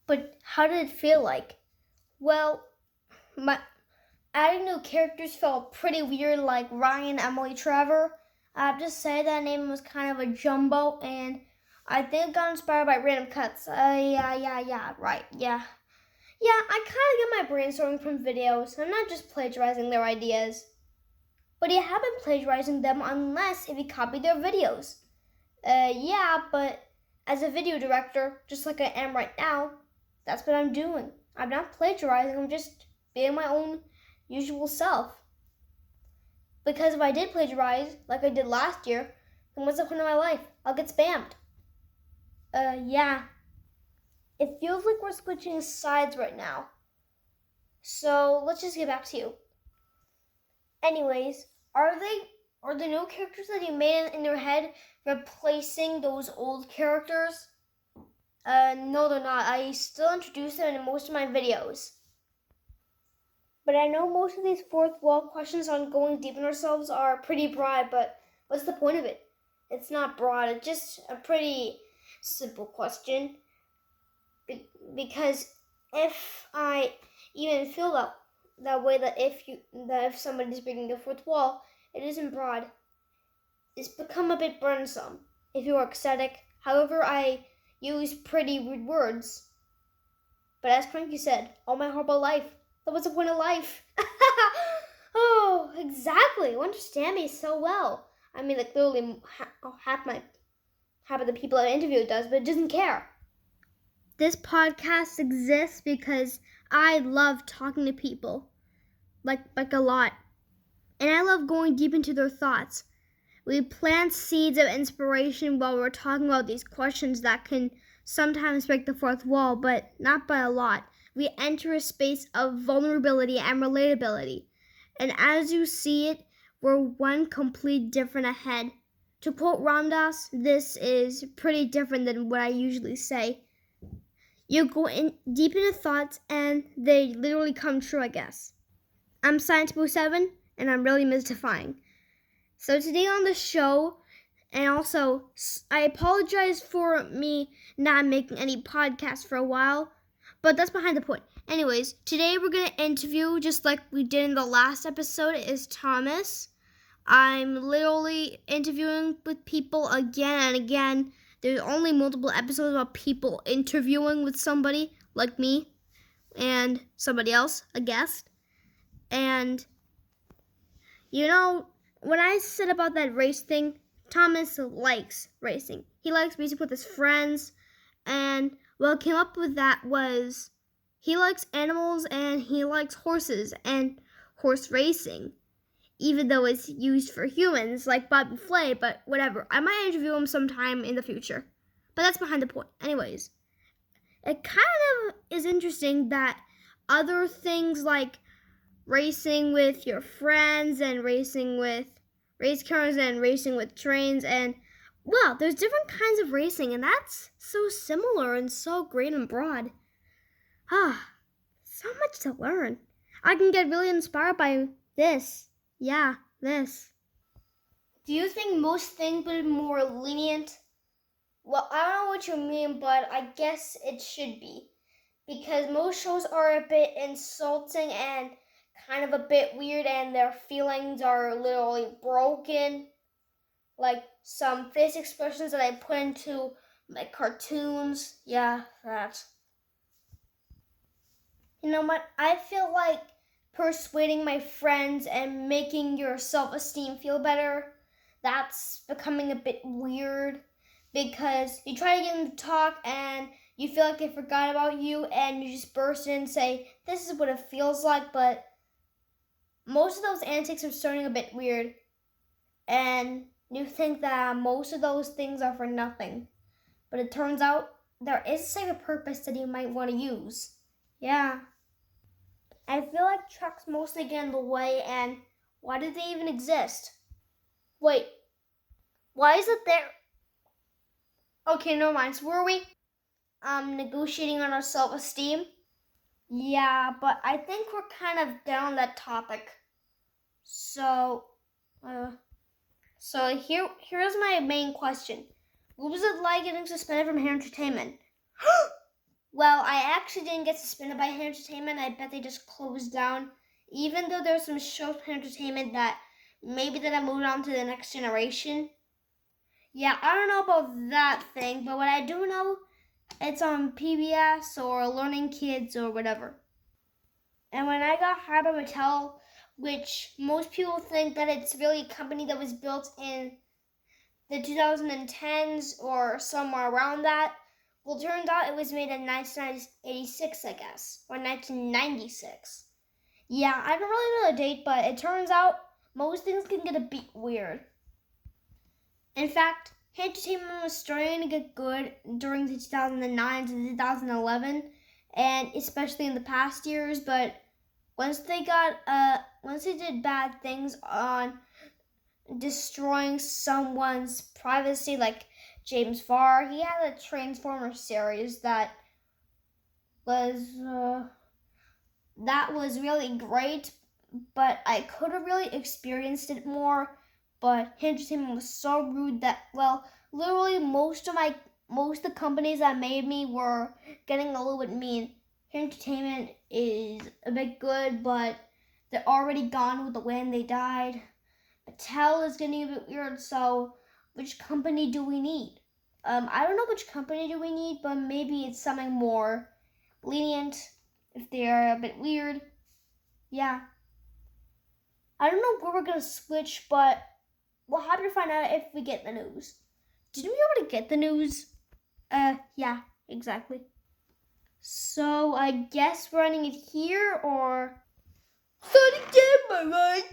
But how did it feel like? Well, adding new characters felt pretty weird, like Ryan, Emily, Trevor. I have to say that name was kind of a jumbo, and I think it got inspired by random cuts. Right, yeah. Yeah, I kind of get my brainstorming from videos. I'm not just plagiarizing their ideas. But you haven't plagiarizing them unless if you copy their videos. Yeah, but as a video director, just like I am right now, that's what I'm doing. I'm not plagiarizing, I'm just being my own usual self. Because if I did plagiarize, like I did last year, then what's the point of my life? I'll get spammed. Yeah. It feels like we're switching sides right now. So let's just get back to you. Anyways, are the new characters that you made in your head replacing those old characters? No, they're not. I still introduce them in most of my videos. But I know most of these fourth wall questions on going deep in ourselves are pretty broad, but what's the point of it? It's not broad, it's just a pretty simple question. Because if I even feel that way, that if somebody's breaking the fourth wall, it isn't broad. It's become a bit burdensome. If you are ecstatic, however, I use pretty rude words. But as Cranky said, all my horrible life. Then what's the point of life? Oh, exactly. You understand me so well. I mean, like literally half of the people I interviewed does, but it doesn't care. This podcast exists because I love talking to people, like a lot. And I love going deep into their thoughts. We plant seeds of inspiration while we're talking about these questions that can sometimes break the fourth wall, but not by a lot. We enter a space of vulnerability and relatability. And as you see it, we're one complete different ahead. To quote Ramdas, this is pretty different than what I usually say. You go in deep into thoughts and they literally come true, I guess. I'm Science Boo 7 and I'm really mystifying. So today on the show, and also I apologize for me not making any podcasts for a while, but that's behind the point. Anyways, today we're going to interview, just like we did in the last episode, is Thomas. I'm literally interviewing with people again and again. There's only multiple episodes about people interviewing with somebody, like me, and somebody else, a guest. And, you know, when I said about that race thing, Thomas likes racing. He likes racing with his friends, and what came up with that was he likes animals and he likes horses and horse racing, even though it's used for humans like Bobby Flay, but whatever. I might interview him sometime in the future, but that's behind the point. Anyways, it kind of is interesting that other things like racing with your friends and racing with race cars and racing with trains and, well, there's different kinds of racing, and that's so similar and so great and broad. So much to learn. I can get really inspired by this. Yeah, this. Do you think most things would be more lenient? Well, I don't know what you mean, but I guess it should be. Because most shows are a bit insulting and kind of a bit weird, and their feelings are literally broken. Like some face expressions that I put into my cartoons. Yeah, that. You know what? I feel like persuading my friends and making your self-esteem feel better, that's becoming a bit weird because you try to get them to talk and you feel like they forgot about you and you just burst in and say, this is what it feels like, but most of those antics are starting a bit weird. And you think that most of those things are for nothing. But it turns out there is a secret purpose that you might want to use. Yeah. I feel like trucks mostly get in the way, and why do they even exist? Wait, why is it there? Okay, never mind. So were we negotiating on our self-esteem? Yeah, but I think we're kind of down that topic. So here's my main question. What was it like getting suspended from Hair Entertainment? Well, I actually didn't get suspended by Entertainment. I bet they just closed down. Even though there's some shows from Entertainment that maybe that I moved on to the next generation. Yeah, I don't know about that thing, but what I do know, it's on PBS or Learning Kids or whatever. And when I got hired by Mattel, which most people think that it's really a company that was built in the 2010s or somewhere around that, well, it turns out it was made in 1986, I guess, or 1996. Yeah, I don't really know the date, but it turns out most things can get a bit weird. In fact, entertainment was starting to get good during the 2009 to 2011, and especially in the past years. But once they did bad things on destroying someone's privacy, like James Farr, he had a Transformers series that was really great, but I could have really experienced it more. But entertainment was so rude that, well, literally most of the companies that made me were getting a little bit mean. Entertainment is a bit good, but they're already gone with the wind. They died. Mattel is getting a bit weird. So, which company do we need? I don't know which company do we need, but maybe it's something more lenient if they're a bit weird. Yeah. I don't know where we're gonna switch, but we'll have to find out if we get the news. Did we already get the news? Yeah, exactly. So I guess we're ending it here, or start again, my right?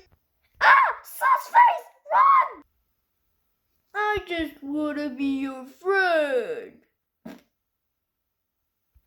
Ah! Susface! Run! I just wanna be your friend.